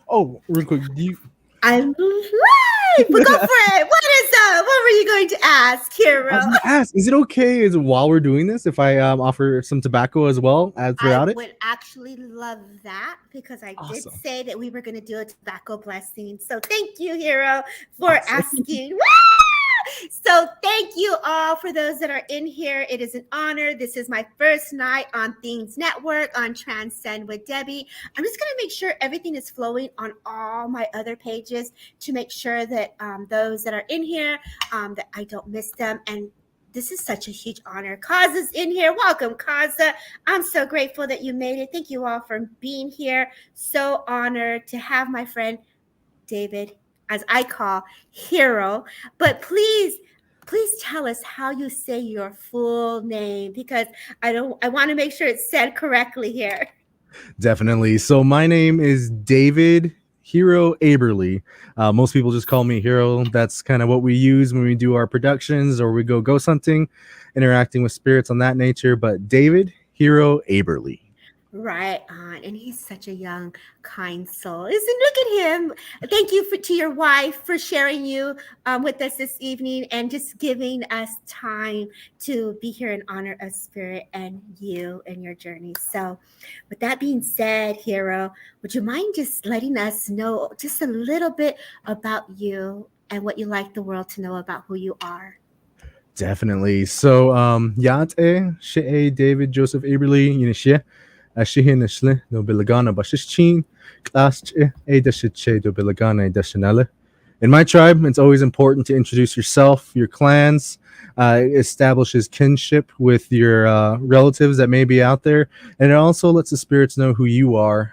Oh, real quick, do you? I'm live. But go for it. What is up? What were you going to ask, I was Hero? gonna ask, is it okay is while we're doing this if I offer some tobacco as well as I throughout it? would actually love that because I did Awesome, say that we were going to do a tobacco blessing. So thank you, Hero, for awesome. asking. Woo! So thank you all for those that are in here. It is an honor. This is my first night on Things Network on Transcend with Debbie. I'm just going to make sure everything is flowing on all my other pages to make sure that those that are in here, that I don't miss them. And this is such a huge honor. Kaza's in here. Welcome, Kaza. I'm so grateful that you made it. Thank you all for being here. So honored to have my friend David, as I call Hero. But please tell us how you say your full name because I want to make sure it's said correctly here. Definitely. So my name is David Hero Aberle. Most people just call me Hero. That's kind of what we use when we do our productions or we go ghost hunting, interacting with spirits on that nature. But David Hero Aberle. Right on. And he's such a young, kind soul. Isn't look at him. Thank you to your wife for sharing you with us this evening and just giving us time to be here in honor of spirit and you and your journey. So with that being said, Hero, would you mind just letting us know just a little bit about you and what you like the world to know about who you are? Definitely. So, Yate, She, David Joseph Aberle, Yinishe, Ashihin Ishle, no Bilagana Bashichin, Class A Deshiche do Bilagana Deshanele. In my tribe, it's always important to introduce yourself, your clans, establishes kinship with your relatives that may be out there, and it also lets the spirits know who you are,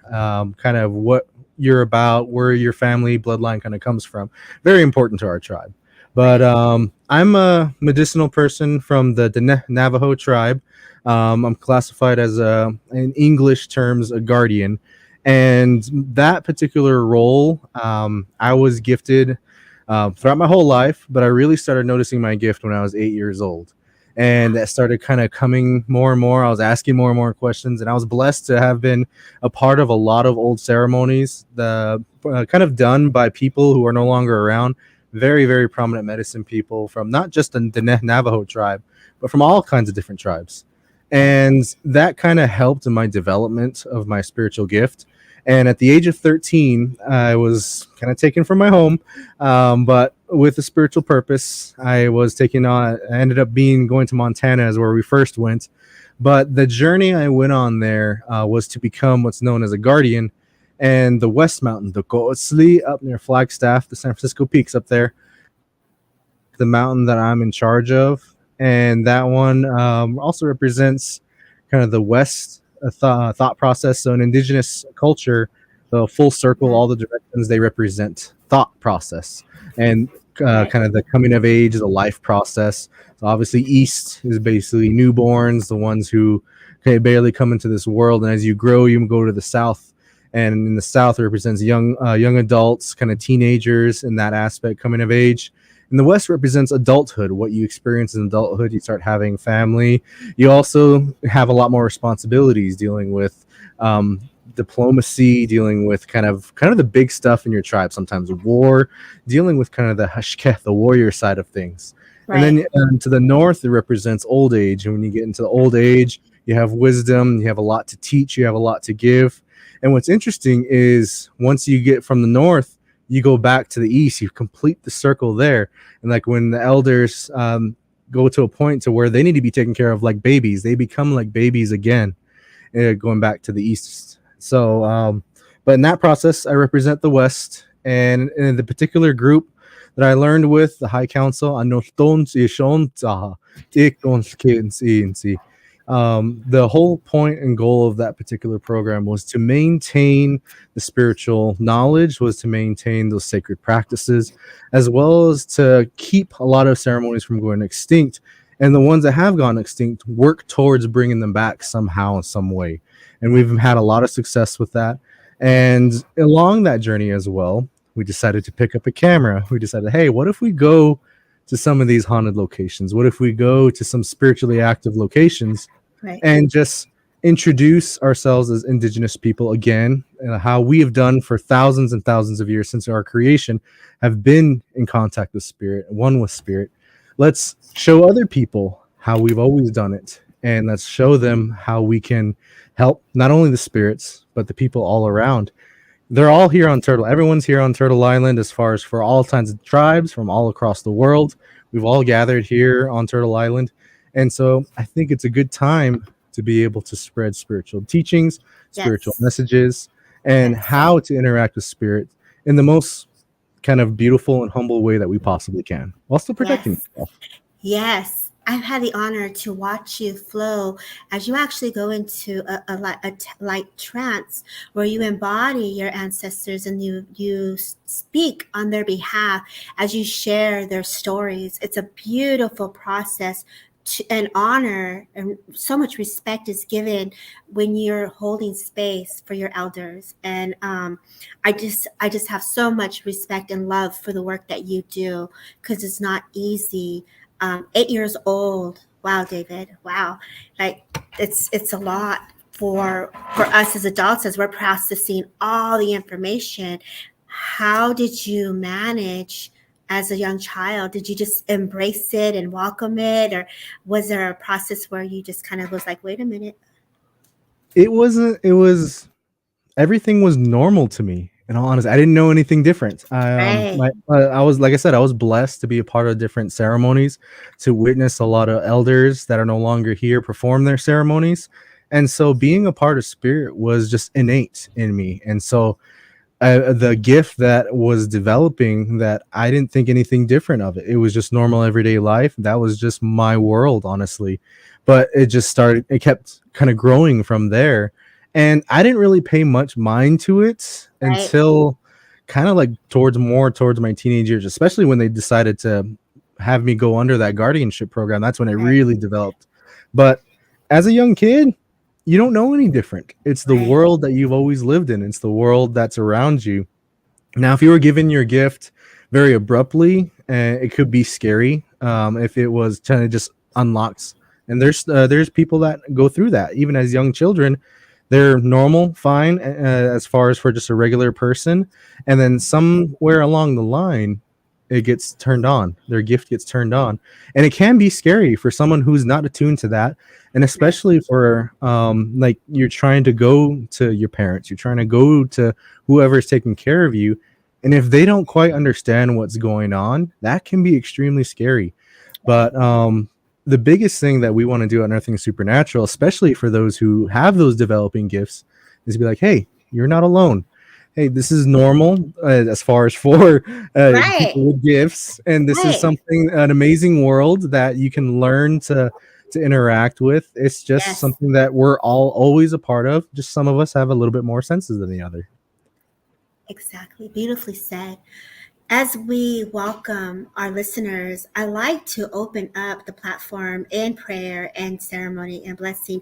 kind of what you're about, where your family bloodline kind of comes from. Very important to our tribe. But Right. I'm a medicinal person from the Navajo tribe. I'm classified as in English terms, a guardian. And that particular role, I was gifted throughout my whole life, but I really started noticing my gift when I was 8 years old. And that started kind of coming more and more. I was asking more and more questions, and I was blessed to have been a part of a lot of old ceremonies, the kind of done by people who are no longer around. Very, very prominent medicine people from not just the Navajo tribe, but from all kinds of different tribes. Right. And that kind of helped in my development of my spiritual gift. And at the age of 13, I was kind of taken from my home, but with a spiritual purpose. I was taking on, I ended up being going to Montana, is where we first went. But the journey I went on there was to become what's known as a guardian. And the West Mountain, the Goosli up near Flagstaff, the San Francisco Peaks up there, the mountain that I'm in charge of. And that one also represents kind of the West thought process. So in indigenous culture, the full circle, Mhm. all the directions they represent thought process and Right. kind of the coming of age, the life process. So obviously, East is basically newborns, the ones who barely come into this world. And as you grow, you go to the South. And in the South, it represents young adults, kind of teenagers in that aspect, coming of age. And the West represents adulthood, what you experience in adulthood. You start having family. You also have a lot more responsibilities dealing with diplomacy, dealing with kind of the big stuff in your tribe. Sometimes war, dealing with kind of the hashketh, the warrior side of things. And Right. then to the north, it represents old age. And when you get into the old age, you have wisdom. You have a lot to teach. You have a lot to give. And what's interesting is once you get from the north, you go back to the east. You complete the circle there. And like when the elders go to a point to where they need to be taken care of like babies, they become like babies again, going back to the east. So, but in that process, I represent the West, and in the particular group that I learned with the High Council, the whole point and goal of that particular program was to maintain the spiritual knowledge, was to maintain those sacred practices, as well as to keep a lot of ceremonies from going extinct. And the ones that have gone extinct, work towards bringing them back somehow in some way. And we've had a lot of success with that. And along that journey as well, we decided to pick up a camera. We decided, hey, what if we go to some of these haunted locations? What if we go to some spiritually active locations Right. and just introduce ourselves as indigenous people again, how we have done for thousands and thousands of years since our creation, have been in contact with spirit, one with spirit. Let's show other people how we've always done it, and let's show them how we can help not only the spirits but the people all around. They're all here on Turtle. Everyone's here on Turtle Island, as far as for all kinds of tribes from all across the world. We've all gathered here on Turtle Island, and so I think it's a good time to be able to spread spiritual teachings, spiritual Yes. messages, and Yes. how to interact with spirit in the most kind of beautiful and humble way that we possibly can, while still protecting Yes. yourself. Yes. I've had the honor to watch you flow as you actually go into a light trance where you embody your ancestors and you speak on their behalf as you share their stories. It's a beautiful process. And honor and so much respect is given when you're holding space for your elders, and I just have so much respect and love for the work that you do, because it's not easy. 8 years old. Wow, David. Wow. Like it's a lot for us as adults as we're processing all the information. How did you manage as a young child? Did you just embrace it and welcome it? Or was there a process where you just kind of was like, wait a minute? It wasn't. It was everything was normal to me. In all honesty, I didn't know anything different. Right. I was, like I said, I was blessed to be a part of different ceremonies, to witness a lot of elders that are no longer here perform their ceremonies, and so being a part of spirit was just innate in me. And so the gift that was developing, that I didn't think anything different of it. It was just normal everyday life. That was just my world, honestly. But it just started. It kept kind of growing from there, and I didn't really pay much mind to it Right. until kind of like towards my teenage years, especially when they decided to have me go under that guardianship program. That's when it Right. really developed. But as a young kid, you don't know any different. It's the Right. world that you've always lived in. It's the world that's around you. Now, if you were given your gift very abruptly, it could be scary. If it was kind of just unlocks, and there's people that go through that even as young children. They're normal, fine, as far as for just a regular person, and then somewhere along the line, it gets turned on. Their gift gets turned on, and it can be scary for someone who's not attuned to that, and Right. especially for like you're trying to go to your parents, you're trying to go to whoever's taking care of you, and if they don't quite understand what's going on, that can be extremely scary. Right. But the biggest thing that we want to do at Nothing Supernatural, especially for those who have those developing gifts, is be like, hey, you're not alone. Hey, this is normal as far as for Right. people with gifts, and this is Right. something, an amazing world that you can learn to interact with. It's just Yes. something that we're all always a part of. Just some of us have a little bit more senses than the other. Exactly. Beautifully said. As we welcome our listeners, I like to open up the platform in prayer and ceremony and blessing.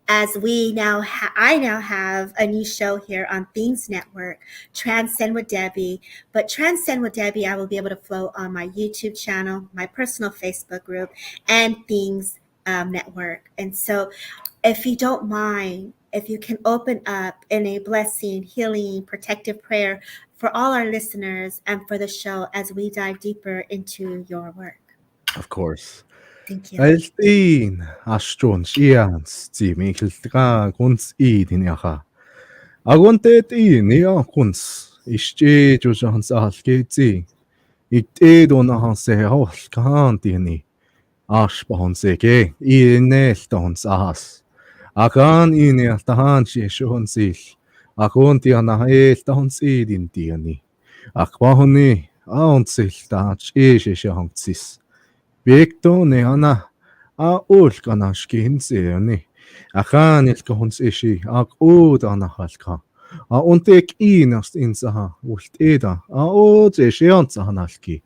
As I now have a new show here on Themes Network, Transcend with Debbie. But Transcend with Debbie, I will be able to flow on my YouTube channel, my personal Facebook group, and Themes Network. And so, if you don't mind, if you can open up in a blessing, healing, protective prayer for all our listeners and for the show as we dive deeper into your work. Of course. Thank you. Altin astron ians ti mikiltka kuns idinyaha. Agontet inia kuns ische jojans alketi. Ite donahan se holkantini. Ashbahon seke inel dons ahas. Akan inel tahan shishonsil. Akonti anael dons idintiani. Akbahoni aonsil tahach ishishonsis. Victor ne ana a ulkana shkinseoni. Akan ilkahons ishi ak ud ana halka. A untek inast insaha ulteda a od ishiansa hanalki.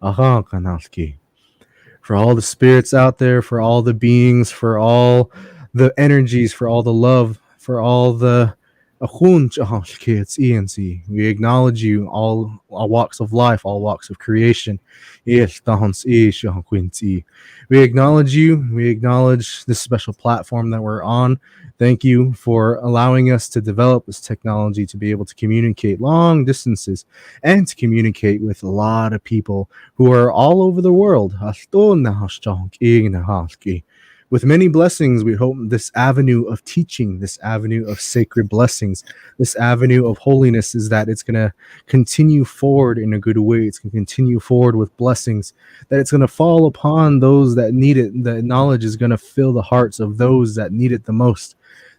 Aha kanalki. For all the spirits out there, for all the beings, for all the energies, for all the love, for all the We acknowledge you, all walks of life, all walks of creation. We acknowledge you. We acknowledge this special platform that we're on. Thank you for allowing us to develop this technology to be able to communicate long distances and to communicate with a lot of people who are all over the world. With many blessings, we hope this avenue of teaching, this avenue of sacred blessings, this avenue of holiness is that it's going to continue forward in a good way. It's going to continue forward with blessings, that it's going to fall upon those that need it. The knowledge is going to fill the hearts of those that need it the most.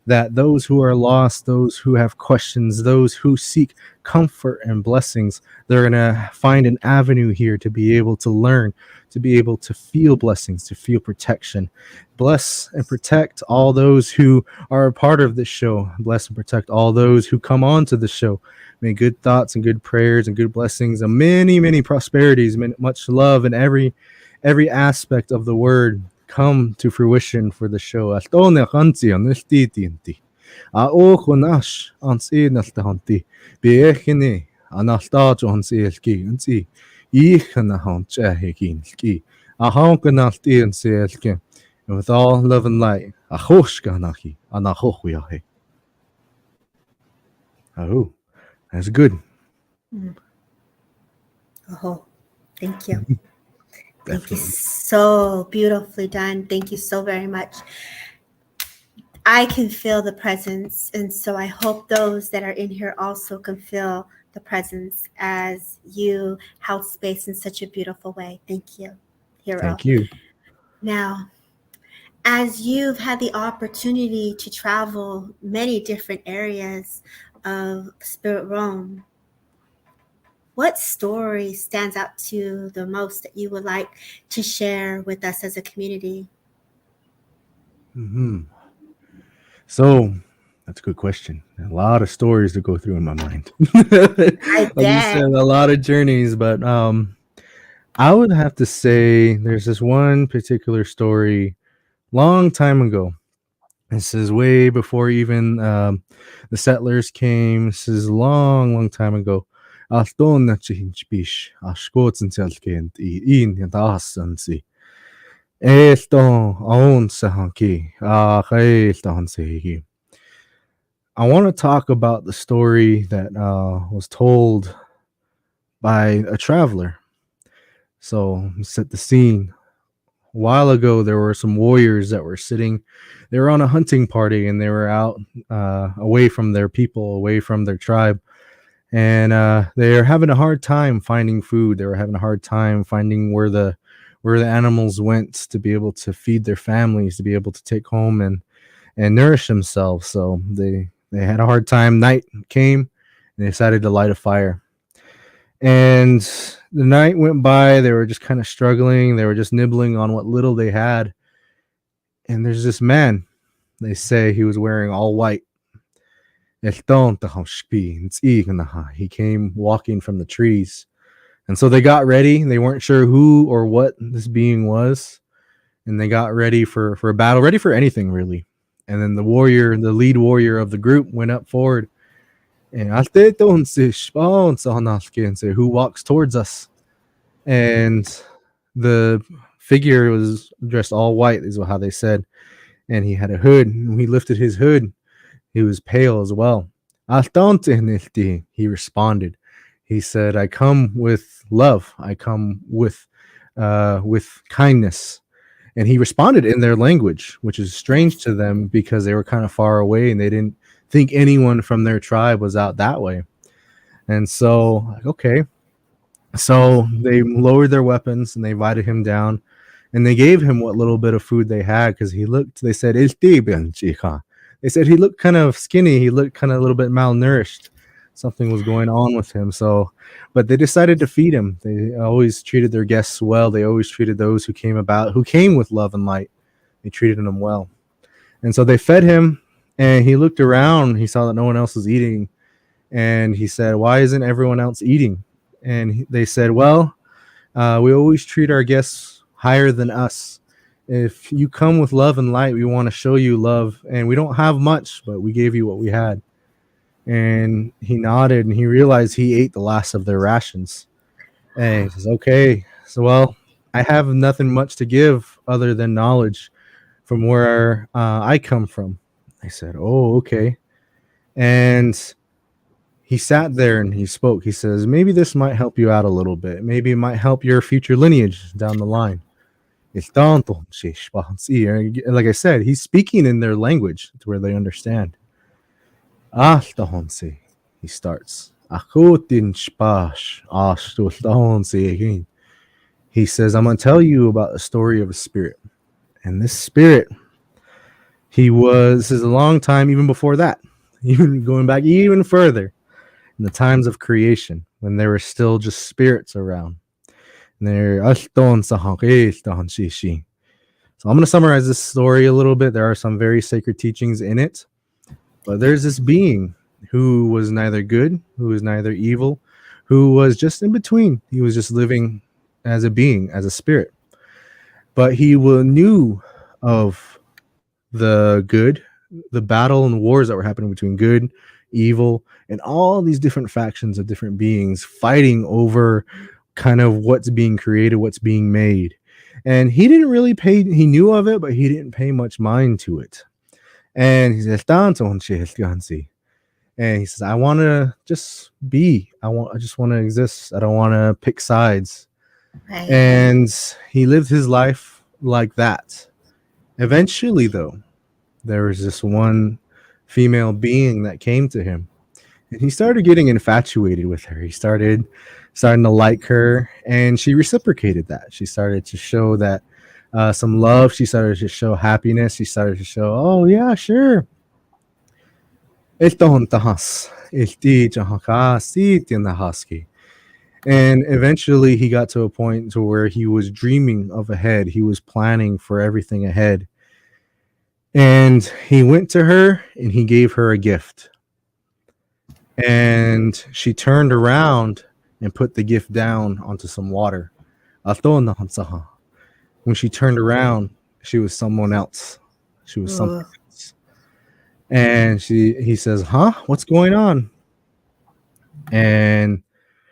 That those who are lost, those who have questions, those who seek comfort and blessings, they're going to find an avenue here to be able to learn, to be able to feel blessings, to feel protection. Bless and protect all those who are a part of this show. Bless and protect all those who come on to the show. May good thoughts and good prayers and good blessings and many, many prosperities, much love in every aspect of the word come to fruition for the show. And with all love and light, oh, that's good. Oh, thank you. Thank you. So beautifully done. Thank you so very much. I can feel the presence, and so I hope those that are in here also can feel the presence as you held space in such a beautiful way. Thank you, Hero. Thank you. Now, as you've had the opportunity to travel many different areas of Spirit Realm, what story stands out to you the most that you would like to share with us as a community? So that's a good question. A lot of stories to go through in my mind. I Like you said, a lot of journeys, but I would have to say there's this one particular story long time ago. This is way before even the settlers came. This is a long time ago. I want to talk about the story that was told by a traveler. So set the scene. A while ago, there were some warriors that were sitting. They were on a hunting party, and they were out away from their people, away from their tribe, and they are having a hard time finding food. They were having a hard time finding where the animals went to be able to feed their families, to be able to take home and nourish themselves. So they had a hard time. Night came, and they decided to light a fire. And the night went by. They were just kind of struggling. They were just nibbling on what little they had. And there's this man. They say he was wearing all white. He came walking from the trees. And so they got ready. They weren't sure who or what this being was. And they got ready for a battle, ready for anything, really. And then the lead warrior of the group, went up forward and say, who walks towards us? And the figure was dressed all white, is how they said. And he had a hood. And he lifted his hood. He was pale as well. He responded. He said, I come with love. I come with kindness. And he responded in their language, which is strange to them because they were kind of far away and they didn't think anyone from their tribe was out that way. And so, okay. So they lowered their weapons and they invited him down and they gave him what little bit of food they had because they said he looked kind of skinny. He looked kind of a little bit malnourished. Something was going on with him. So, but they decided to feed him. They always treated their guests well. They always treated those who came with love and light. They treated them well. And so they fed him, and he looked around. He saw that no one else was eating. And he said, why isn't everyone else eating? And they said, well, we always treat our guests higher than us. If you come with love and light, we want to show you love. And we don't have much, but we gave you what we had. And he nodded and he realized he ate the last of their rations. And he says, okay, so well, I have nothing much to give other than knowledge from where I come from. I said, oh, okay. And he sat there and he spoke. He says, maybe this might help you out a little bit. Maybe it might help your future lineage down the line. It's tonto, like I said, he's speaking in their language to where they understand. He starts. He says, I'm going to tell you about the story of a spirit. And this spirit, this is a long time even before that, even going back even further in the times of creation when there were still just spirits around. And so I'm going to summarize this story a little bit. There are some very sacred teachings in it, but there's this being who was neither good, who was neither evil, who was just in between. He was just living as a being, as a spirit. But he knew of the good, the battle and wars that were happening between good, evil, and all these different factions of different beings fighting over kind of what's being created, what's being made. And he didn't really he knew of it, but he didn't pay much mind to it. And he says, and he says, I want to just be. I just want to exist. I don't want to pick sides. Right. And he lived his life like that. Eventually, though, there was this one female being that came to him. And he started getting infatuated with her. He starting to like her. And she reciprocated that. She started to show that some love. She started to show happiness. She started to show, oh, yeah, sure. And eventually he got to a point to where he was dreaming of ahead. He was planning for everything ahead. And he went to her and he gave her a gift. And she turned around and put the gift down onto some water. When she turned around, she was someone else. She was something else. And he says, huh? What's going on? And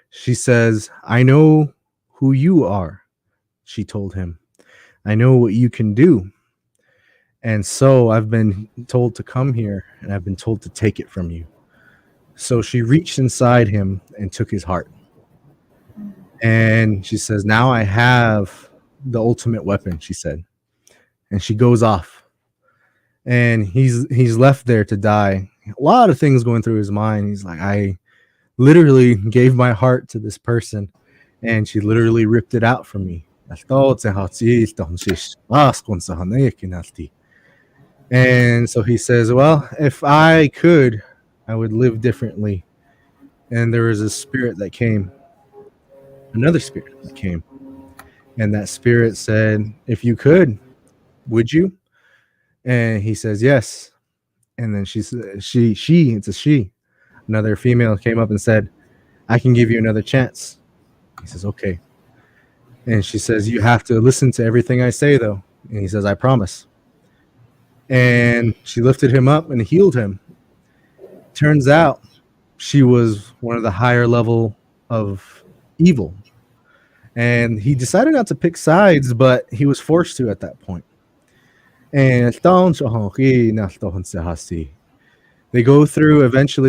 she says, I know who you are, she told him. I know what you can do. And so I've been told to come here, and I've been told to take it from you. So she reached inside him and took his heart. And she says, now I have the ultimate weapon, she said. And she goes off. And he's left there to die. A lot of things going through his mind. He's like, I literally gave my heart to this person, and she literally ripped it out from me. And so he says, well, if I could, I would live differently. And there was a spirit that came, another spirit that came. And that spirit said, if you could, would you? And he says, yes. And then it's a she, another female came up and said, I can give you another chance. He says, okay. And she says, you have to listen to everything I say, though. And he says, I promise. And she lifted him up and healed him. Turns out she was one of the higher level of evil. And he decided not to pick sides, but he was forced to at that point. And eventually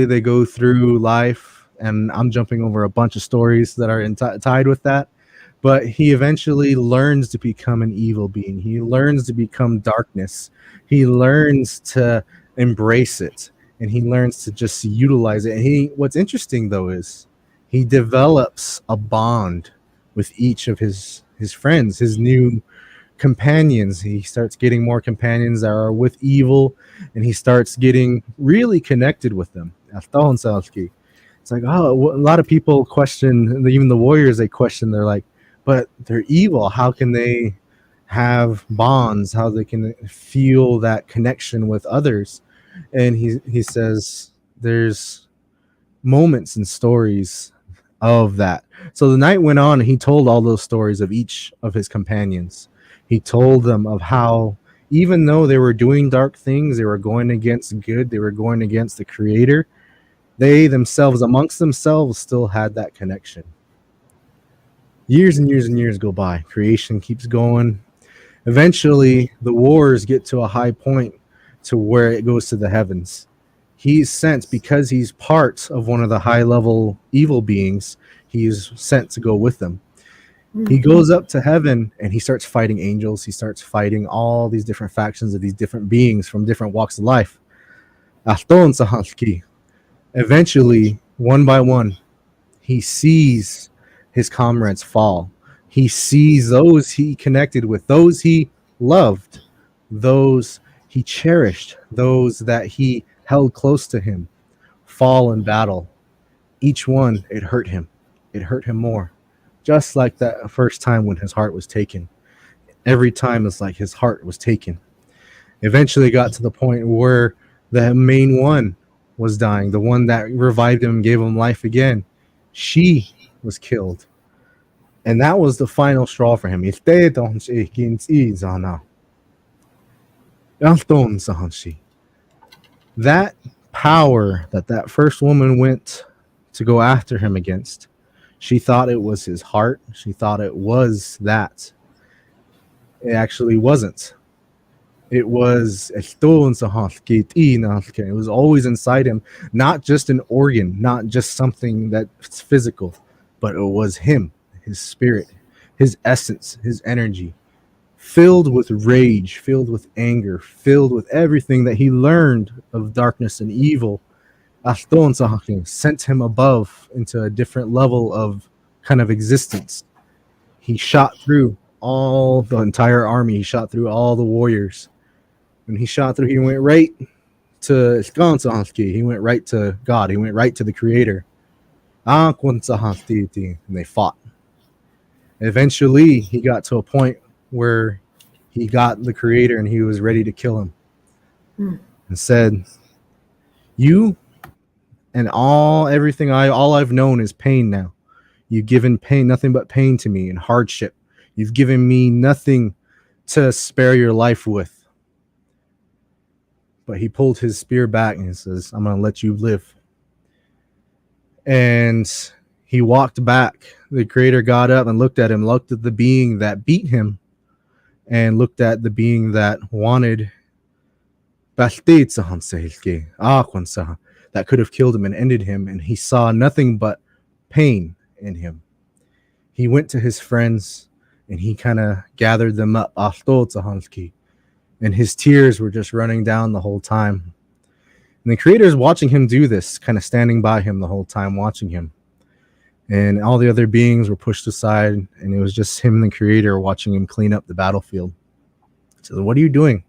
they go through life, and I'm jumping over a bunch of stories that are tied with that. But he eventually learns to become an evil being. He learns to become darkness. He learns to embrace it, and he learns to just utilize it. And what's interesting, though, is he develops a bond with each of his friends, his new companions. He starts getting more companions that are with evil, and he starts getting really connected with them. It's like, oh, a lot of people question, even the warriors, they question, they're like, but they're evil. How can they have bonds? How they can feel that connection with others? And he says there's moments and stories of that. So the night went on, and he told all those stories of each of his companions. He told them of how, even though they were doing dark things, they were going against good, they were going against the creator, They themselves, amongst themselves, still had that connection. Years and years and years go by. Creation keeps going. Eventually, the wars get to a high point to where it goes to the heavens. He's sent because he's part of one of the high level evil beings. He's sent to go with them. He goes up to heaven and he starts fighting angels. He starts fighting all these different factions of these different beings from different walks of life. Eventually, one by one, he sees his comrades fall. He sees those he connected with, those he loved, those he cherished, those that he held close to him, fall in battle. Each one, it hurt him. It hurt him more. Just like that first time when his heart was taken. Every time it's like his heart was taken. Eventually got to the point where the main one was dying, the one that revived him and gave him life again. She was killed. And that was the final straw for him. That power that first woman went to go after him against, she thought it was his heart. She thought it was that. It actually wasn't. It was it was always inside him, not just an organ, not just something that's physical, but it was him, his spirit, his essence, his energy, filled with rage, filled with anger, filled with everything that he learned of darkness and evil. Sent him above into a different level of kind of existence. He shot through all the entire army. He shot through all the warriors. When he shot through, he went right to he went right to God. He went right to the Creator. And they fought. Eventually, he got to a point where he got the Creator and he was ready to kill him. And said, "You and everything all I've known is pain now. You've given pain, nothing but pain to me and hardship. You've given me nothing to spare your life with." But he pulled his spear back and he says, "I'm going to let you live." And he walked back. The Creator got up and looked at him, looked at the being that beat him, and looked at the being that wanted that could have killed him and ended him. And he saw nothing but pain in him. He went to his friends and he kind of gathered them up. And his tears were just running down the whole time. And the Creator is watching him do this, kind of standing by him the whole time, watching him. And all the other beings were pushed aside, and it was just him and the Creator watching him clean up the battlefield. So, "What are you doing?"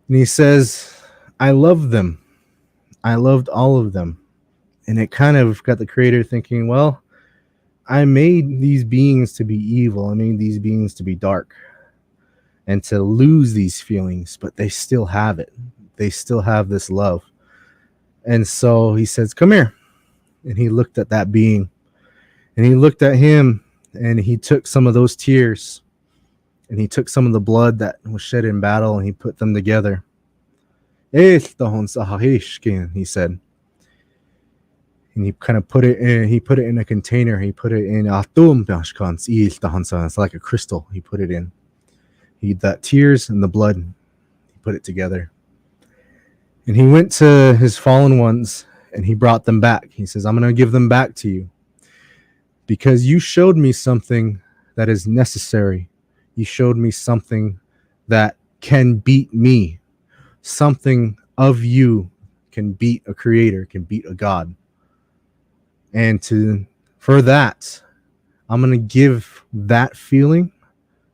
And he says, "I loved them. I loved all of them." And it kind of got the Creator thinking, well, I made these beings to be evil. I made these beings to be dark and to lose these feelings, but they still have it. They still have this love. And so he says, "Come here." And he looked at that being and he looked at him and he took some of those tears and he took some of the blood that was shed in battle and he put them together. He said, and he kind of put it in a container. He put it in it's like a crystal. He put it in. That tears and the blood, he put it together. And he went to his fallen ones and he brought them back. He says, "I'm going to give them back to you because you showed me something that is necessary. You showed me something that can beat me. Something of you can beat a Creator, can beat a God. And for that, I'm going to give that feeling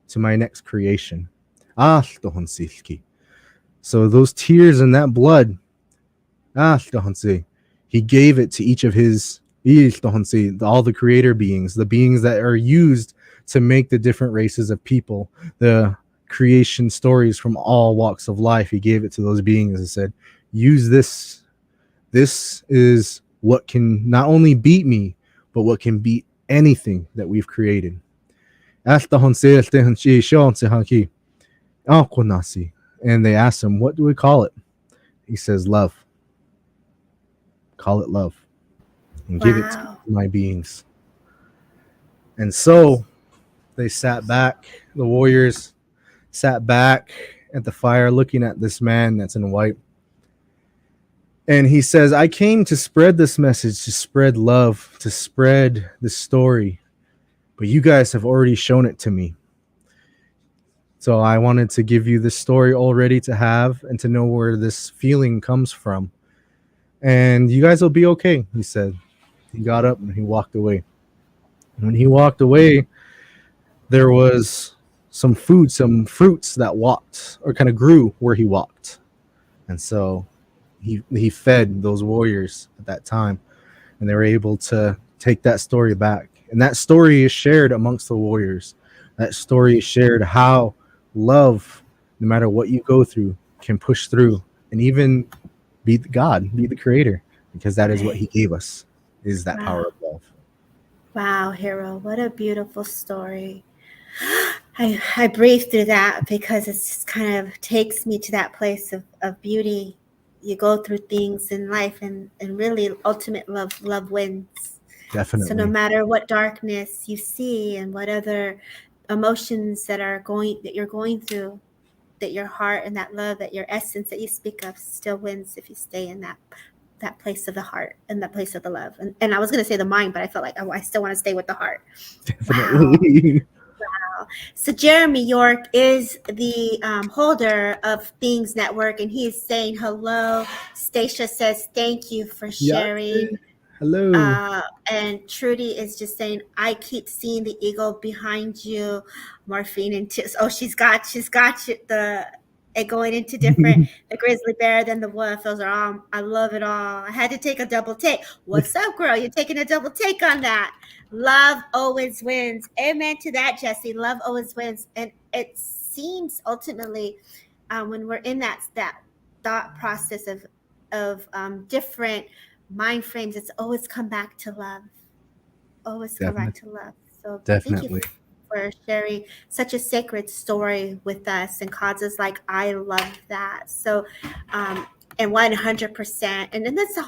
to my next creation." So those tears and that blood, he gave it to each of his, all the Creator beings, the beings that are used to make the different races of people, the creation stories from all walks of life. He gave it to those beings and said, "Use this. This is what can not only beat me, but what can beat anything that we've created." And they asked him, "What do we call it?" He says, "Love." call it love, and give it to Wow. my beings. And so they sat back, the warriors sat back at the fire looking at this man that's in white. And he says, I came to spread this message, to spread love, to spread this story, but you guys have already shown it to me. So I wanted to give you this story already to have and to know where this feeling comes from. And you guys will be okay, he said. He got up and he walked away. When he walked away, there was some food, some fruits that walked or kind of grew where he walked. And so he fed those warriors at that time, and they were able to take that story back. And that story is shared amongst the warriors. That story is shared how love, no matter what you go through, can push through and even be the God, be the creator, because that is what he gave us, is that power Wow. of love. Wow, Hero. What a beautiful story. I breathe through that because it just kind of takes me to that place of beauty. You go through things in life and really ultimate love wins. So no Definitely. matter what darkness you see and what other emotions that you're going through, that your heart and that love, that your essence that you speak of still wins if you stay in that place of the heart and that place of the love. And I was going to say the mind, but I felt like I still want to stay with the heart. Wow. Definitely. So Jeremy York is the holder of Things Network, and he is saying hello. Stacia says thank you for Yeah. sharing. Hello. Uh, and Trudy is just saying, I keep seeing the eagle behind you, morphine and oh, she's got you, the it going into different, the grizzly bear, then the wolf. Those are all, I love it all. I had to take a double take. What's up, girl? You're taking a double take on that. Love always wins. Amen to that, Jesse. Love always wins. And it seems ultimately, when we're in that thought process of different mind frames, it's always come back to love. Always come back Definitely. to love. So thank you Definitely. for sharing such a sacred story with us and causes like I love that. So and 100%. And then that's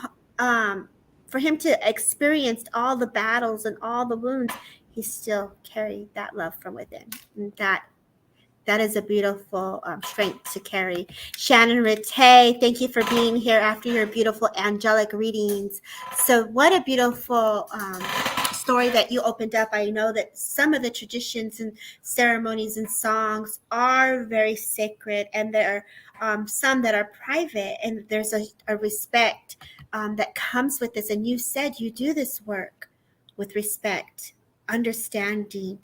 for him to experience all the battles and all the wounds, he still carried that love from within. And that is a beautiful strength to carry. Shannon Ritte, thank you for being here after your beautiful angelic readings. So, what a beautiful story that you opened up. I know that some of the traditions and ceremonies and songs are very sacred, and there are some that are private, and there's a respect that comes with this. And you said you do this work with respect, understanding,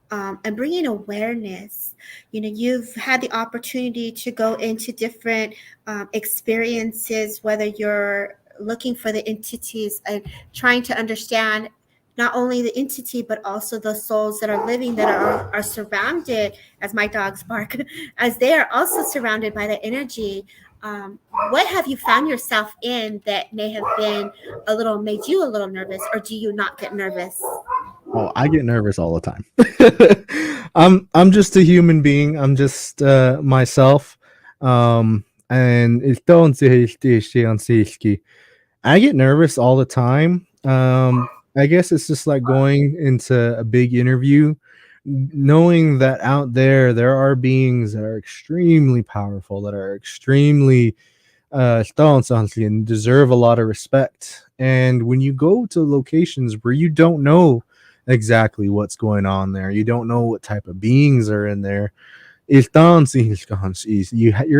and bringing awareness. You know, you've had the opportunity to go into different experiences, whether you're looking for the entities and trying to understand not only the entity but also the souls that are living, that are surrounded, as my dogs bark, as they are also surrounded by the energy. What have you found yourself in that may have been made you a little nervous, or do you not get nervous? Oh, I get nervous all the time. I'm just a human being. I'm just myself. And I get nervous all the time. I guess it's just like going into a big interview, knowing that out there are beings that are extremely powerful, that are extremely and deserve a lot of respect. And when you go to locations where you don't know exactly what's going on there, you don't know what type of beings are in there, you're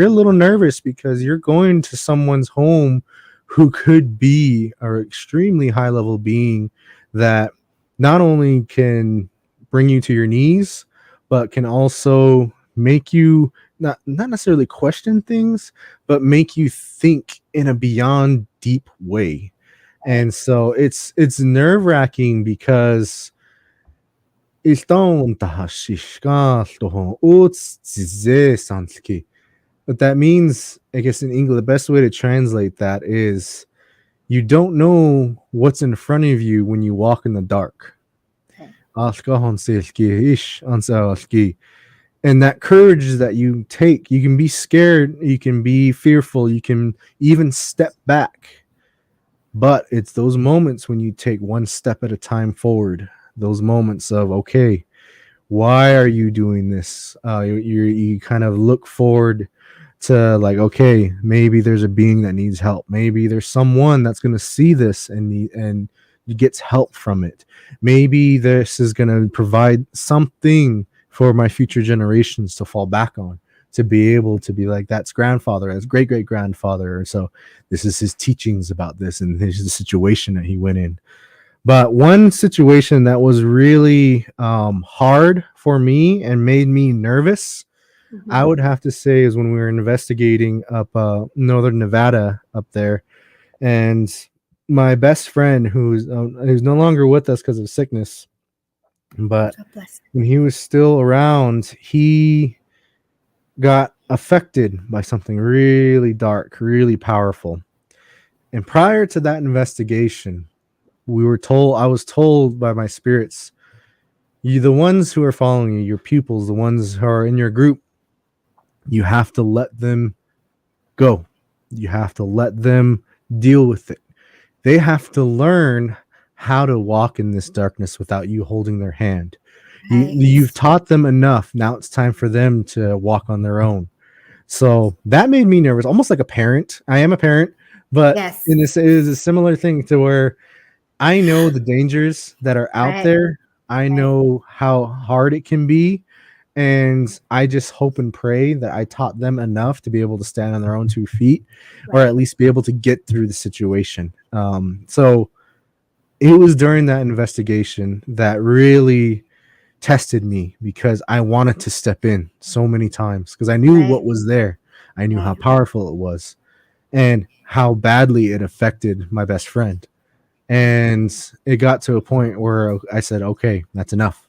a little nervous because you're going to someone's home who could be an extremely high level being that not only can bring you to your knees, but can also make you not necessarily question things, but make you think in a beyond deep way. And so it's nerve wracking because what that means, I guess in English, the best way to translate that is you don't know what's in front of you when you walk in the dark. Okay. And that courage that you take, you can be scared, you can be fearful, you can even step back. But it's those moments when you take one step at a time forward, those moments of, okay, why are you doing this? You kind of look forward to, like, okay, maybe there's a being that needs help. Maybe there's someone that's going to see this and gets help from it. Maybe this is going to provide something for my future generations to fall back on, to be able to be like, that's grandfather, that's great great grandfather. So this is his teachings about this, and this is the situation that he went in. But one situation that was really hard for me and made me nervous, I Mhm. would have to say, is when we were investigating up northern Nevada up there, and my best friend, who's no longer with us because of sickness, but God bless. when he was still around, he got affected by something really dark, really powerful. And prior to that investigation, I was told by my spirits, you, the ones who are following you, your pupils, the ones who are in your group, you have to let them go. You have to let them deal with it. They have to learn how to walk in this darkness without you holding their hand. Right. You've taught them enough. Now it's time for them to walk on their own. So that made me nervous, almost like a parent. I am a parent, but Yes. in this, it is a similar thing to where I know the dangers that are out Right. there. I Right. know how hard it can be. And I just hope and pray that I taught them enough to be able to stand on their own 2 feet, or at Right. least be able to get through the situation. So it was during that investigation that really tested me, because I wanted to step in so many times because I knew Right. what was there. I knew how Right. powerful it was and how badly it affected my best friend. And it got to a point where I said, okay, that's enough.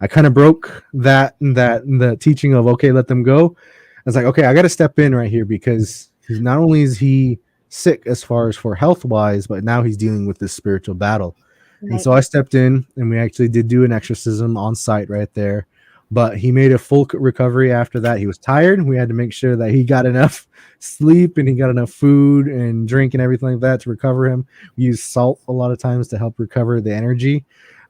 I kind of broke that the teaching of, okay, let them go. I was like, okay, I got to step in right here, because he's not only is he sick as far as for health wise, but now he's dealing with this spiritual battle. And Right. so I stepped in, and we actually did do an exorcism on site right there. But he made a full recovery after that. He was tired. We had to make sure that he got enough sleep and he got enough food and drink and everything like that to recover him. We use salt a lot of times to help recover the energy.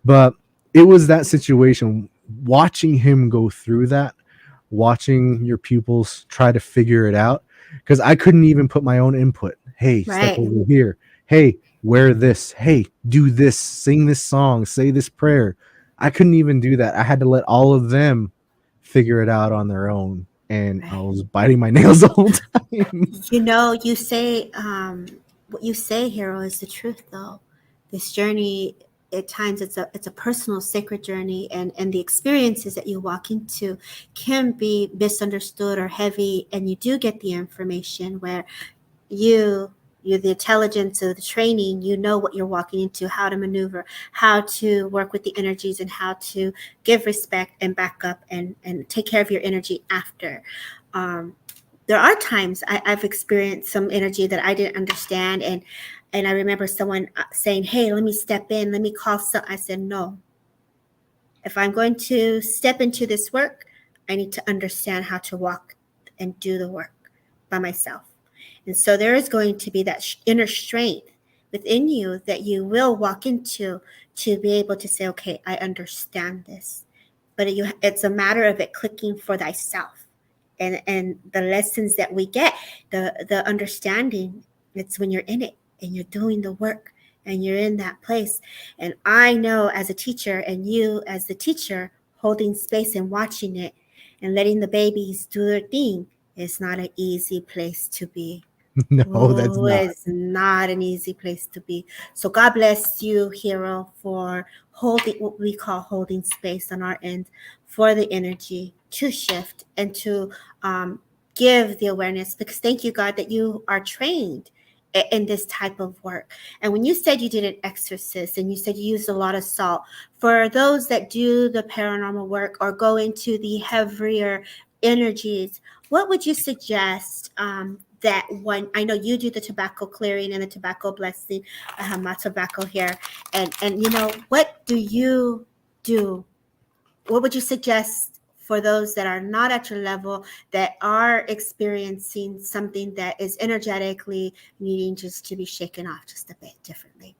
But it was that situation, watching him go through that, watching your pupils try to figure it out, because I couldn't even put my own input. Hey, step Right. over here. Hey, wear this. Hey, do this, sing this song, say this prayer. I couldn't even do that. I had to let all of them figure it out on their own. And I Right. was biting my nails the whole time. You know, you say what you say, Hero, is the truth. Though this journey, at times, it's a personal, sacred journey, and the experiences that you walk into can be misunderstood or heavy, and you do get the information where you you're the intelligence of the training, you know what you're walking into, how to maneuver, how to work with the energies, and how to give respect and back up and take care of your energy after. um, there are times I've experienced some energy that I didn't understand, and I remember someone saying, "Hey, let me step in, let me call." So I said, "No, if I'm going to step into this work, I need to understand how to walk and do the work by myself." And so there is going to be that inner strength within you that you will walk into to be able to say, "Okay, I understand this." But it's a matter of it clicking for thyself. And the lessons that we get, the understanding, it's when you're in it and you're doing the work and you're in that place. And I know, as a teacher, and you as the teacher, holding space and watching it and letting the babies do their thing, is not an easy place to be. No, that's Oh, not. it's not an easy place to be. So God bless you, Hero, for holding what we call holding space on our end for the energy to shift and to um, give the awareness. Because thank you, God, that you are trained in this type of work. And when you said you did an exorcist and you said you used a lot of salt, for those that do the paranormal work or go into the heavier energies, what would you suggest that one? I know you do the tobacco clearing and the tobacco blessing. I have my tobacco here, and what do you do? What would you suggest for those that are not at your level, that are experiencing something that is energetically needing just to be shaken off just a bit differently?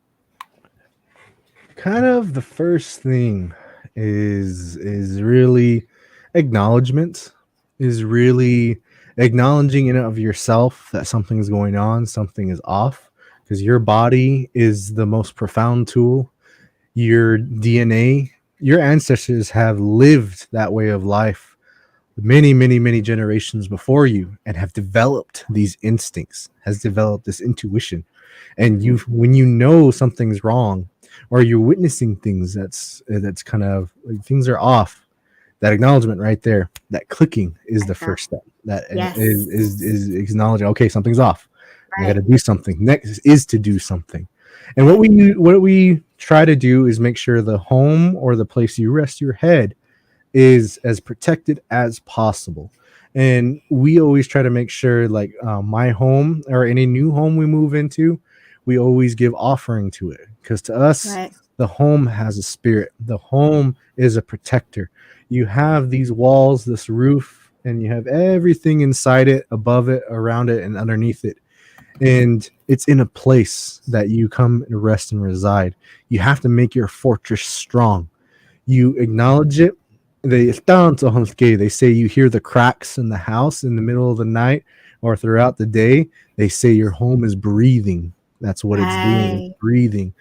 Kind of the first thing is really acknowledgement, is really acknowledging in of yourself that something is going on, something is off, because your body is the most profound tool. Your DNA, your ancestors have lived that way of life many, many, many generations before you and have developed these instincts, has developed this intuition. And you, when you know something's wrong or you're witnessing things that's kind of like things are off, that acknowledgement right there, that clicking is the first step. That Yes. is acknowledging, okay, something's off. I got Right. to do something. Next is to do something. And Right. what we try to do is make sure the home or the place you rest your head is as protected as possible. And we always try to make sure, like my home or any new home we move into, we always give offering to it, because to us, Right. the home has a spirit. The home is a protector. You have these walls, this roof, and you have everything inside it, above it, around it, and underneath it. And it's in a place that you come and rest and reside. You have to make your fortress strong. You acknowledge it. They say you hear the cracks in the house in the middle of the night or throughout the day. They say your home is breathing. That's what it's doing. It's Right. breathing.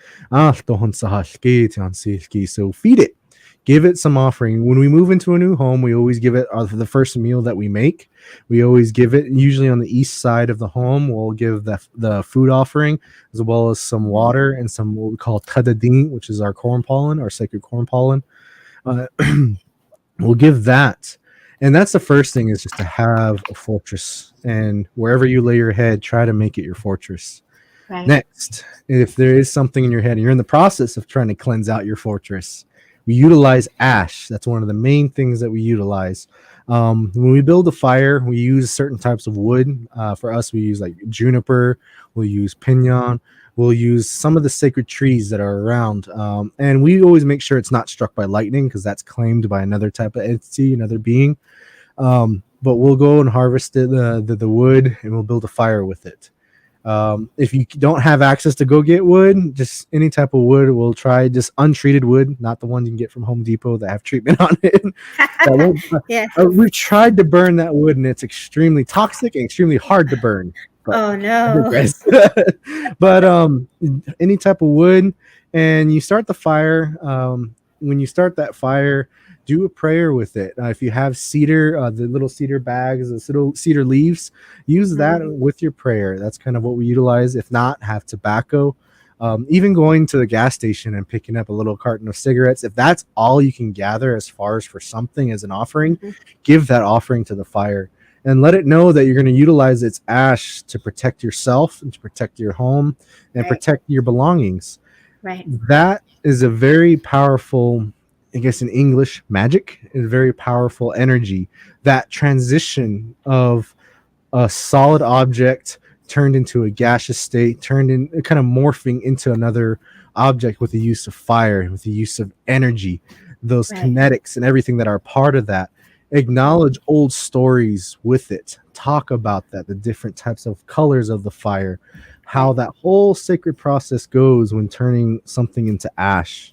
So feed it. Give it some offering. When we move into a new home, we always give it the first meal that we make. We always give it, usually on the east side of the home, we'll give the food offering, as well as some water and some what we call tadadin, which is our corn pollen, our sacred corn pollen. Uh, we'll give that. And that's the first thing, is just to have a fortress. And wherever you lay your head, try to make it your fortress. Right. Next, if there is something in your head and you're in the process of trying to cleanse out your fortress, we utilize ash. That's one of the main things that we utilize. When we build a fire, we use certain types of wood. For us, we use like juniper, we'll use pinon, we'll use some of the sacred trees that are around. And we always make sure it's not struck by lightning, because that's claimed by another type of entity, another being. But we'll go and harvest the wood, and we'll build a fire with it. If you don't have access to go get wood, just any type of wood, we'll try just untreated wood, not the ones you can get from Home Depot that have treatment on it. Yeah. We've tried to burn that wood, and it's extremely toxic and extremely hard to burn. But Oh I no. digress. But any type of wood, and you start the fire. When you start that fire, do a prayer with it. If you have cedar, the little cedar bags, the little cedar leaves, use that with your prayer. That's kind of what we utilize. If not, have tobacco. Even going to the gas station and picking up a little carton of cigarettes, if that's all you can gather as far as for something as an offering, give that offering to the fire and let it know that you're going to utilize its ash to protect yourself and to protect your home and protect your belongings. Right. That is a very powerful, I guess in English, magic, is a very powerful energy. That transition of a solid object turned into a gaseous state, turned in, kind of morphing into another object with the use of fire, with the use of energy, those kinetics and everything that are part of that. Acknowledge old stories with it. Talk about that, the different types of colors of the fire, how that whole sacred process goes when turning something into ash.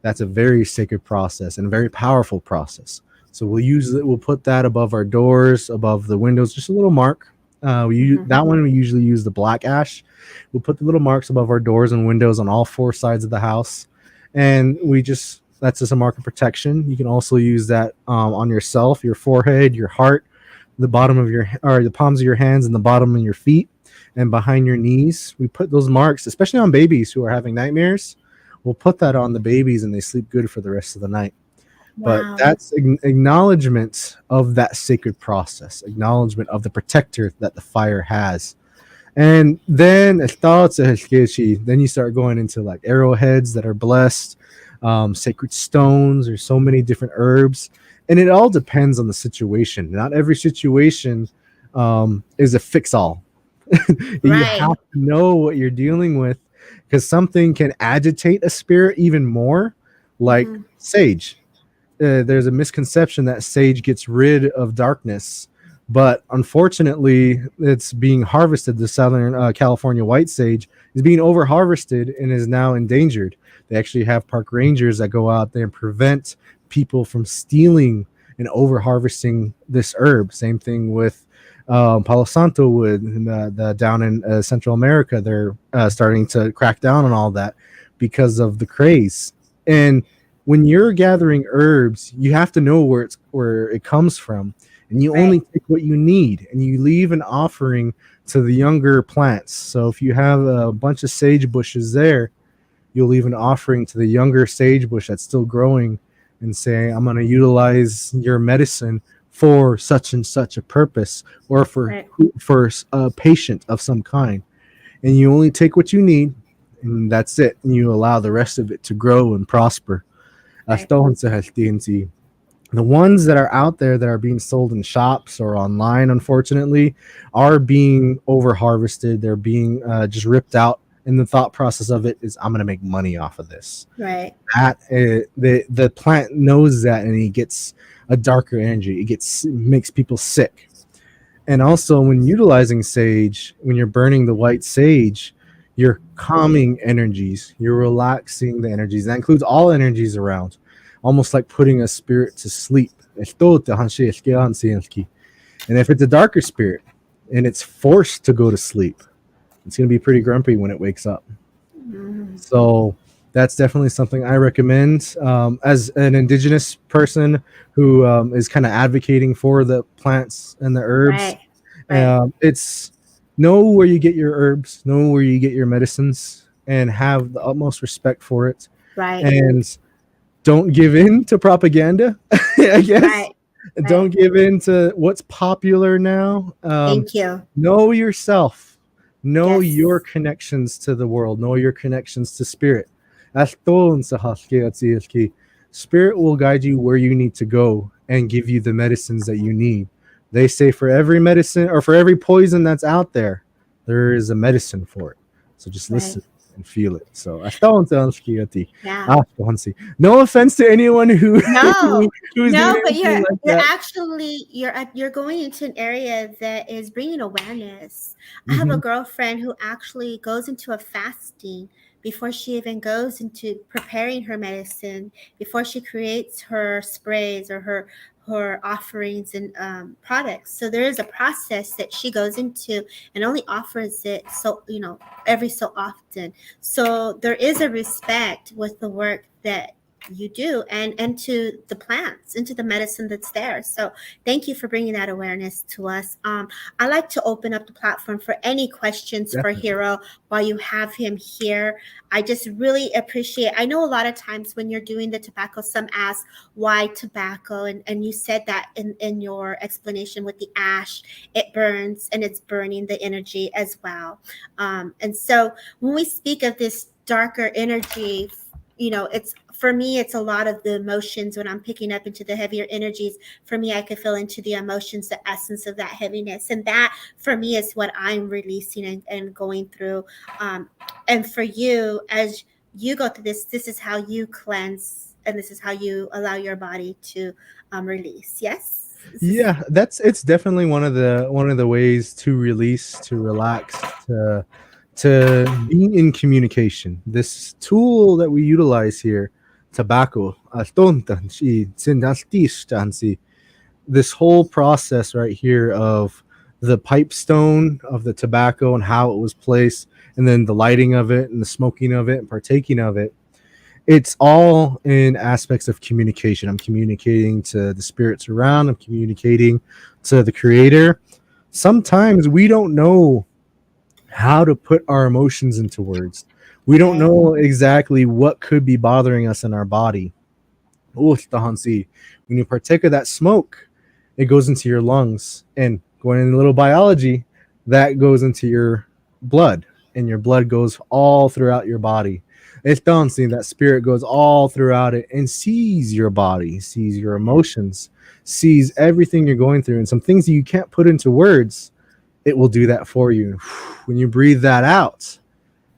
That's a very sacred process and a very powerful process. So we'll use it. We'll put that above our doors, above the windows, just a little mark. That one we usually use the black ash. We'll put the little marks above our doors and windows on all four sides of the house, and that's just a mark of protection. You can also use that on yourself, your forehead, your heart, the bottom of the palms of your hands, and the bottom of your feet, and behind your knees. We put those marks, especially on babies who are having nightmares. We'll put that on the babies, and they sleep good for the rest of the night. But that's acknowledgement of that sacred process, acknowledgement of the protector that the fire has. And then then you start going into like arrowheads that are blessed, sacred stones, or so many different herbs. And it all depends on the situation. Not every situation is a fix-all. You have to know what you're dealing with, because something can agitate a spirit even more, like sage. there's a misconception that sage gets rid of darkness, but unfortunately, it's being harvested. The Southern California white sage is being over harvested and is now endangered. They actually have park rangers that go out there and prevent people from stealing and over harvesting this herb. Same thing with Palo Santo wood and the down in Central America. They're starting to crack down on all that because of the craze. And when you're gathering herbs, you have to know where it comes from, and you only take what you need, and you leave an offering to the younger plants. So if you have a bunch of sage bushes there, you'll leave an offering to the younger sage bush that's still growing, and say, "I'm going to utilize your medicine for such and such a purpose, or for a patient of some kind." And you only take what you need, and that's it. And you allow the rest of it to grow and prosper. The ones that are out there that are being sold in shops or online, unfortunately, are being over harvested. They're being just ripped out. And the thought process of it is, I'm going to make money off of this. Right. That the plant knows that, and he gets a darker energy. It makes people sick. And also, when utilizing sage, when you're burning the white sage, you're calming energies, you're relaxing the energies. That includes all energies around, almost like putting a spirit to sleep. And if it's a darker spirit and it's forced to go to sleep, it's going to be pretty grumpy when it wakes up. So that's definitely something I recommend. As an indigenous person who is kind of advocating for the plants and the herbs, it's know where you get your herbs, know where you get your medicines, and have the utmost respect for it. And don't give in to propaganda, I guess. Don't give in to what's popular now. Thank you. Know yourself. Know your connections to the world. Know your connections to spirit. Spirit will guide you where you need to go and give you the medicines that you need. They say for every medicine or for every poison that's out there, there is a medicine for it. So just listen and feel it. So no offense to anyone who's but you're going into an area that is bringing awareness. I have a girlfriend who actually goes into a fasting before she even goes into preparing her medicine, before she creates her sprays or her offerings and products. So there is a process that she goes into and only offers it every so often. So there is a respect with the work that you do and to the plants, into the medicine that's there. So thank you for bringing that awareness to us. I like to open up the platform for any questions for Hero while you have him here. I just really appreciate, I know a lot of times when you're doing the tobacco, some ask why tobacco, and you said that in your explanation with the ash, it burns and it's burning the energy as well. And so when we speak of this darker energy, it's, for me, it's a lot of the emotions. When I'm picking up into the heavier energies, for me, I could feel into the emotions, the essence of that heaviness. And that, for me, is what I'm releasing and going through. And for you, as you go through this is how you cleanse, and this is how you allow your body to release. Yes? It's definitely one of the ways to release, to relax, to be in communication. This tool that we utilize here, tobacco, this whole process right here of the pipestone of the tobacco and how it was placed, and then the lighting of it and the smoking of it and partaking of it, it's all in aspects of communication. I'm communicating to the spirits around, I'm communicating to the creator. Sometimes we don't know how to put our emotions into words. We don't know exactly what could be bothering us in our body. When you partake of that smoke, it goes into your lungs, and going into a little biology, that goes into your blood, and your blood goes all throughout your body. It's dancing, that spirit goes all throughout it and sees your body, sees your emotions, sees everything you're going through, and some things that you can't put into words, it will do that for you. When you breathe that out,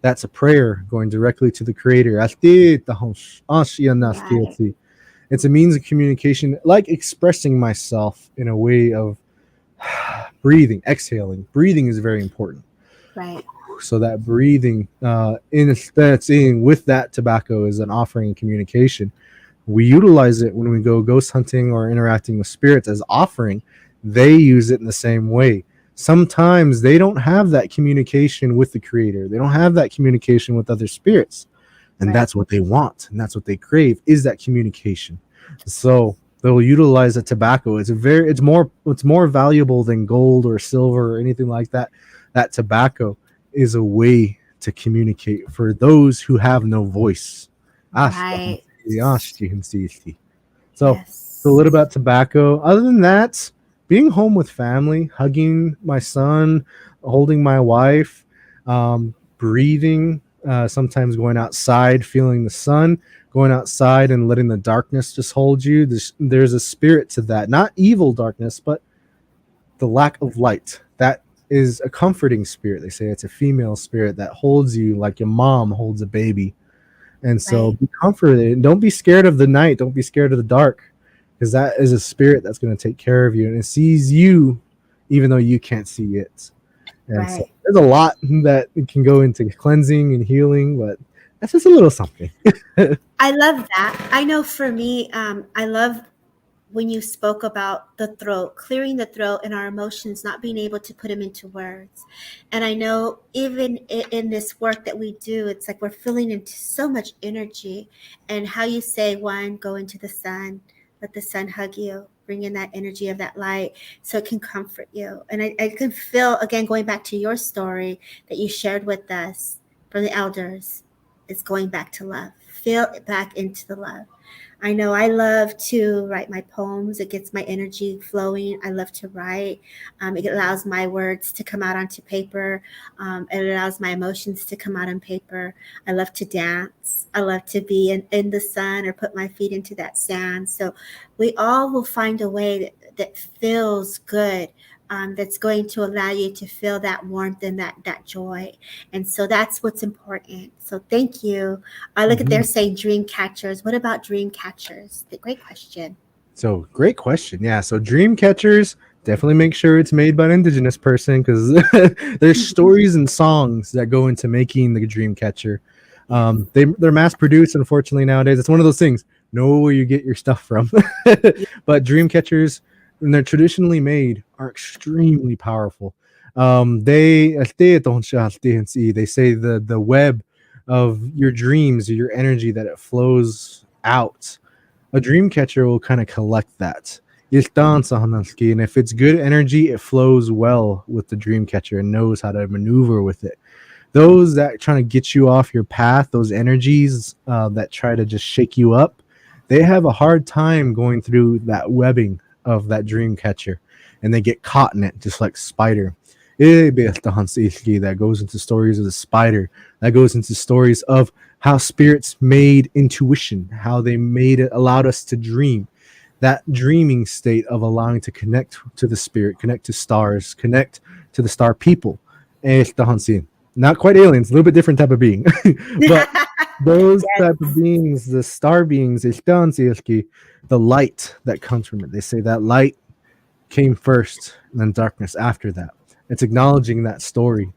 that's a prayer going directly to the creator. It's a means of communication, like expressing myself in a way of breathing, exhaling. Breathing is very important. Right. So that breathing, that's in with that tobacco is an offering and communication. We utilize it when we go ghost hunting or interacting with spirits as offering. They use it in the same way. Sometimes they don't have that communication with the creator. They don't have that communication with other spirits. And Right. that's what they want. And that's what they crave is that communication. So they'll utilize the tobacco. It's more valuable than gold or silver or anything like that. That tobacco is a way to communicate for those who have no voice. Right. So a Yes. little about tobacco. Other than that, being home with family, hugging my son, holding my wife, breathing, sometimes going outside, feeling the sun, going outside and letting the darkness just hold you. There's a spirit to that, not evil darkness, but the lack of light. That is a comforting spirit. They say it's a female spirit that holds you like your mom holds a baby. And so Right. be comforted. Don't be scared of the night. Don't be scared of the dark, because that is a spirit that's going to take care of you and it sees you even though you can't see it. And so Right. there's a lot that can go into cleansing and healing, but that's just a little something. I love that. I know for me, I love when you spoke about the throat, clearing the throat and our emotions, not being able to put them into words. And I know even in this work that we do, it's like we're filling into so much energy. And how you say, one, go into the sun, let the sun hug you, bring in that energy of that light so it can comfort you. And I can feel, again, going back to your story that you shared with us from the elders, it's going back to love. Feel it back into the love. I know I love to write my poems. It gets my energy flowing. I love to write. It allows my words to come out onto paper. It allows my emotions to come out on paper. I love to dance. I love to be in the sun or put my feet into that sand. So we all will find a way that feels good. That's going to allow you to feel that warmth and that joy. And so that's what's important. So thank you. I look at there Mhm. saying dream catchers. What about dream catchers? Great question. So great question. Yeah. So dream catchers, definitely make sure it's made by an indigenous person, because there's stories and songs that go into making the dream catcher. Yes. They're mass produced, unfortunately, nowadays. It's one of those things. Know where you get your stuff from. Yeah. But dream catchers, when they're traditionally made, are extremely powerful. They say the web of your dreams, your energy that it flows out. A dream catcher will kind of collect that. And if it's good energy, it flows well with the dream catcher and knows how to maneuver with it. Those that trying to get you off your path, those energies that try to just shake you up, they have a hard time going through that webbing of that dream catcher, and they get caught in it, just like spider. That goes into stories of the spider. That goes into stories of how spirits made intuition, how they made it, allowed us to dream. That dreaming state of allowing to connect to the spirit, connect to stars, connect to the star people. Not quite aliens, a little bit different type of being. But those type of Yes. beings, the star beings, the light that comes from it. They say that light came first and then darkness after that. It's acknowledging that story.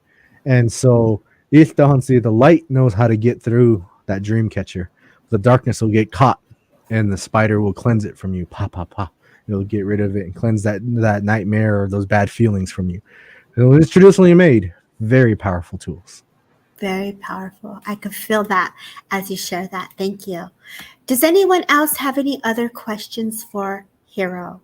And so the light knows how to get through that dream catcher. The darkness will get caught and the spider will cleanse it from you. Pa pa pa. It'll get rid of it and cleanse that nightmare or those bad feelings from you. So it's traditionally made. Very powerful tools. Very powerful. I could feel that as you share that. Thank you. Does anyone else have any other questions for Hero?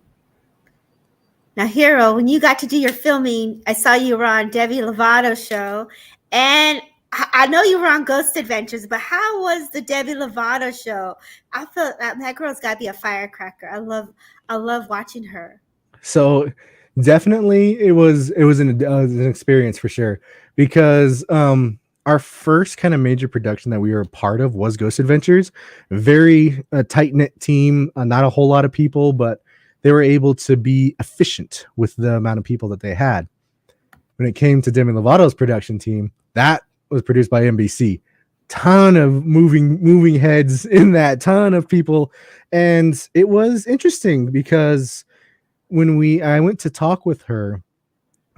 Now, Hero, when you got to do your filming, I saw you were on Debbie Lovato's show, and I know you were on Ghost Adventures, but how was the Debbie Lovato show? I felt that girl's got to be a firecracker. I love watching her. So definitely it was an experience for sure, because our first kind of major production that we were a part of was Ghost Adventures. Very tight knit team, not a whole lot of people, but they were able to be efficient with the amount of people that they had. When it came to Demi Lovato's production team, that was produced by NBC. ton of moving heads in that, ton of people. And it was interesting because when I went to talk with her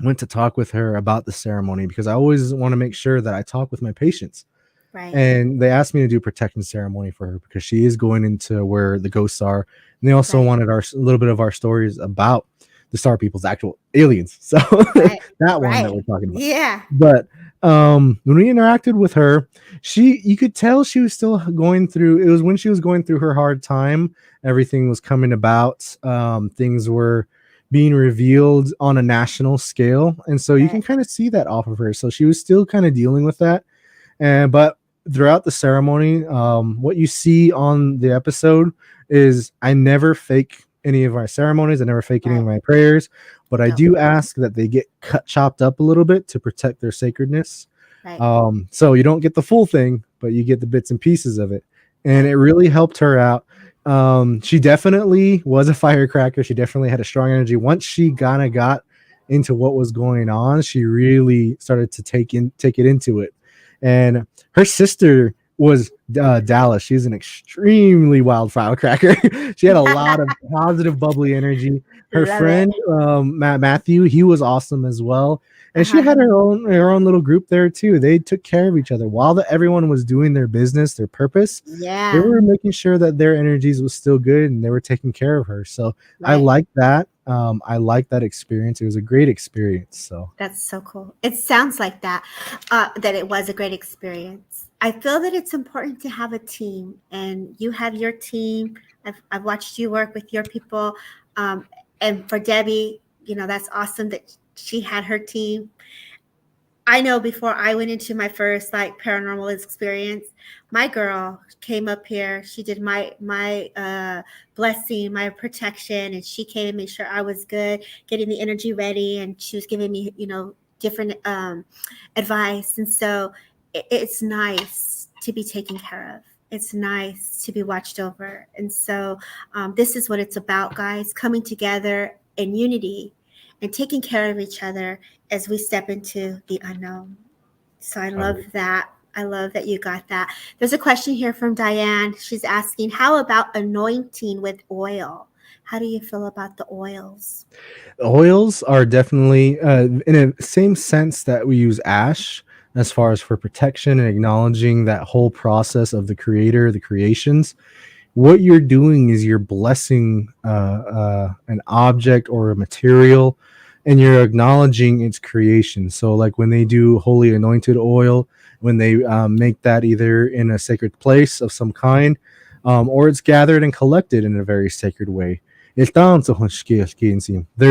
about the ceremony, because I always want to make sure that I talk with my patients. Right. And they asked me to do protection ceremony for her because she is going into where the ghosts are. And they also Right. wanted a little bit of our stories about the Star People's actual aliens. So Right. that one that Right. we're talking about. Yeah. But when we interacted with her, you could tell she was still going through, it was when she was going through her hard time. Everything was coming about. Things were being revealed on a national scale. And so you Right. can kind of see that off of her. So she was still kind of dealing with that. And but throughout the ceremony, what you see on the episode is I never fake any of my ceremonies. I never fake any of Right. my prayers, but I No. do ask that they get chopped up a little bit to protect their sacredness. Right. So you don't get the full thing, but you get the bits and pieces of it. And Right. it really helped her out. She definitely was a firecracker. She definitely had a strong energy. Once she kind of got into what was going on, she really started to take it into it. And her sister was Dallas. She's an extremely wild firecracker. She had a lot of positive, bubbly energy. Her Love it. friend Matthew, he was awesome as well. And she Uh-huh. had her own little group there too. They took care of each other while everyone was doing their business, their purpose. They Yeah. were making sure that their energies was still good and they were taking care of her. So I Right. like that. I like that experience. It was a great experience. So That's so cool. It sounds like that, that it was a great experience. I feel that it's important to have a team, and you have your team. I've watched you work with your people. Um, and for Debbie, that's awesome that she had her team. I know before I went into my first like paranormal experience, my girl came up here. She did my blessing, my protection, and she came and made sure I was good, getting the energy ready, and she was giving me, different advice. And so it's nice to be taken care of. It's nice to be watched over. And so this is what it's about, guys, coming together in unity and taking care of each other as we step into the unknown. So I love that. I love that you got that. There's a question here from Diane. She's asking, how about anointing with oil? How do you feel about the oils? oils are definitely in a same sense that we use ash as far as for protection and acknowledging that whole process of the creator, the creations. What you're doing is you're blessing an object or a material, and you're acknowledging its creation. So like when they do holy anointed oil, when they make that either in a sacred place of some kind, or it's gathered and collected in a very sacred way. There's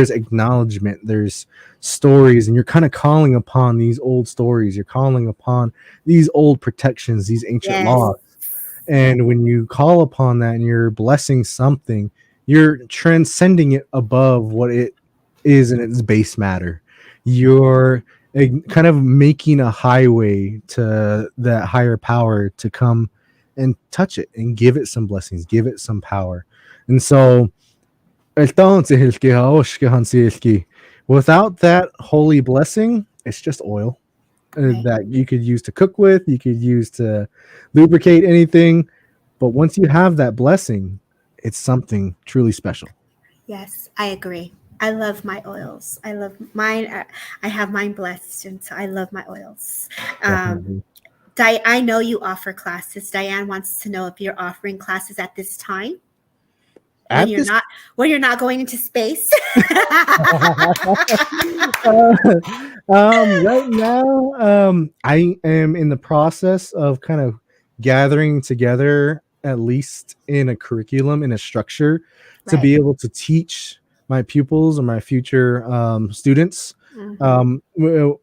acknowledgement, there's stories, and you're kind of calling upon these old stories, you're calling upon these old protections, these ancient Yes. laws. Yes. And when you call upon that and you're blessing something, you're transcending it above what it is in its base matter. You're kind of making a highway to that higher power to come and touch it and give it some blessings, give it some power. And so, without that holy blessing, it's just oil Right. that you could use to cook with, you could use to lubricate anything. But once you have that blessing, it's something truly special. Yes, I agree. I love my oils. I love mine. I have mine blessed, and so I love my oils. Definitely. I know you offer classes. Diane wants to know if you're offering classes at this time when At you're this not going into space. right now, I am in the process of kind of gathering together, at least in a curriculum, in a structure, to Right. be able to teach my pupils or my future students, Mhm.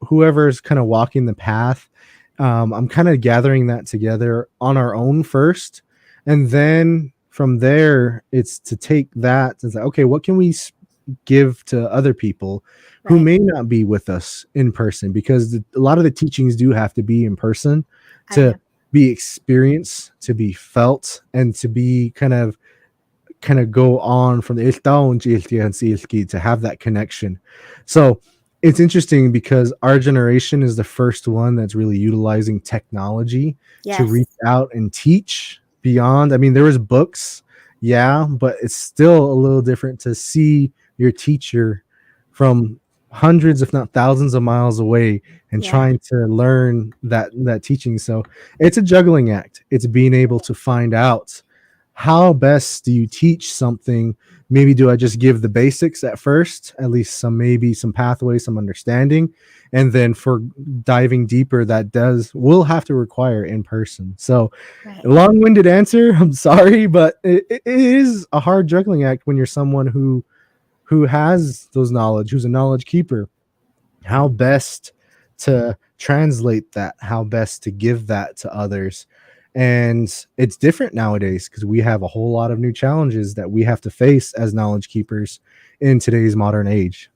whoever is kind of walking the path. I'm kind of gathering that together on our own first, and then from there, it's to take that and say, okay, what can we give to other people who Right. may not be with us in person, because a lot of the teachings do have to be in person I to know. be experienced, to be felt, and to be kind of go on from the to have that connection. So it's interesting because our generation is the first one that's really utilizing technology to Yes. reach out and teach beyond. I mean, there was books, yeah, but it's still a little different to see your teacher from hundreds, if not thousands of miles away and Yeah. trying to learn that teaching. So it's a juggling act. It's being able to find out how best do you teach something. Maybe do I just give the basics at first, at least some, maybe some pathways, some understanding, and then for diving deeper, that does will have to require in person. So Right. a long-winded answer, I'm sorry, but it is a hard juggling act when you're someone who has those knowledge, who's a knowledge keeper. How best to translate that, how best to give that to others. And it's different nowadays because we have a whole lot of new challenges that we have to face as knowledge keepers in today's modern age.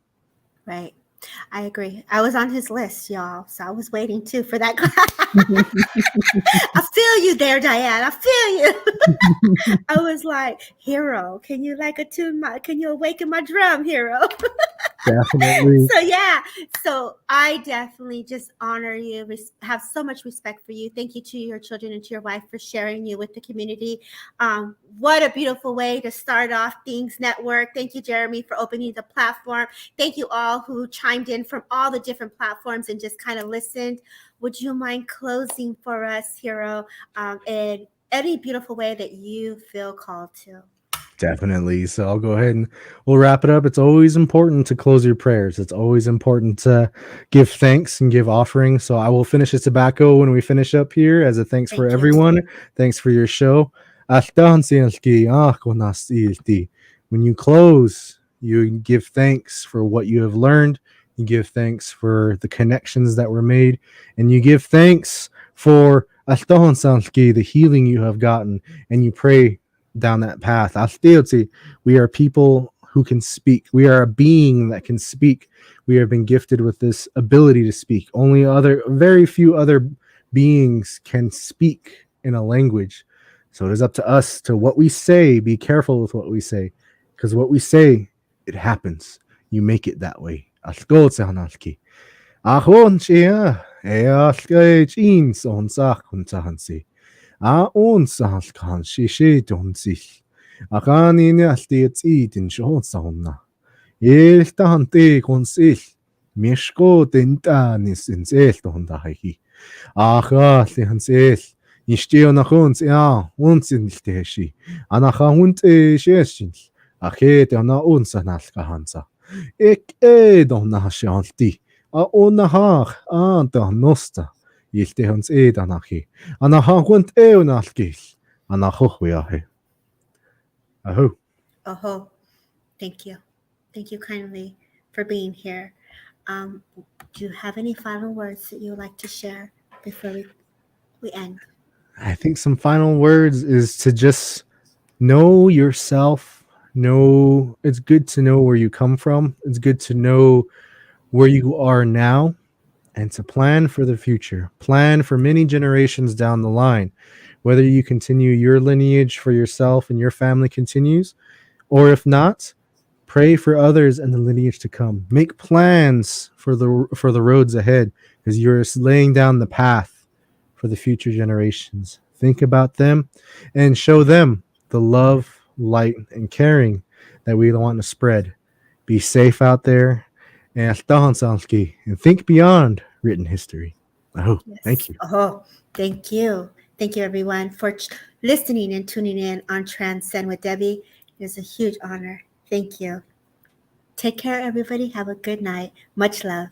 Right. I agree. I was on his list, y'all. So I was waiting too for that. I feel you there, Diane. I feel you. I was like, Hero, can you like attune my, can you awaken my drum, Hero? Definitely. So yeah, so I definitely just honor you, have so much respect for you. Thank you to your children and to your wife for sharing you with the community. What a beautiful way to start off Things Network. Thank you, Jeremy, for opening the platform. Thank you all who chimed in from all the different platforms and just kind of listened. Would you mind closing for us, Hero, in any beautiful way that you feel called to? Definitely. So I'll go ahead and we'll wrap it up. It's always important to close your prayers. It's always important to give thanks and give offerings. So I will finish the tobacco when we finish up here as a thanks for Thank you. everyone. Thanks for your show. When you close, you give thanks for what you have learned. You give thanks for the connections that were made. And you give thanks for the healing you have gotten. And you pray down that path. We are people who can speak. We are a being that can speak. We have been gifted with this ability to speak. Very few other beings can speak in a language. So it is up to us to what we say. Be careful with what we say, because what we say, it happens. You make it that way. Ons kan shishi donsil. Akani ni altiet itin shonsonna. Iltante consil. Mishko tentanis in seltondahi. Aha lihansil. Nishtio nahuns ya unsin teshi. Anaha hunte sheshin. Ache na unsanal kahansa. Ik donna shanti. A onahach anta nosta. Iltehans danahi. Anahahunt eonalkis. Anahohuyahe. Aho. Oh, thank you. Thank you kindly for being here. Do you have any final words that you would like to share before we end? I think some final words is to just know yourself. Know it's good to know where you come from. It's good to know where you are now and to plan for the future. Plan for many generations down the line. Whether you continue your lineage for yourself and your family continues, or if not, pray for others and the lineage to come. Make plans for the roads ahead because you're laying down the path for the future generations. Think about them and show them the love, light, and caring that we want to spread. Be safe out there and think beyond written history. Oh, thank Yes. you. Oh, thank you. Thank you, everyone, for listening and tuning in on Transcend with Debbie. It is a huge honor. Thank you. Take care, everybody. Have a good night. Much love.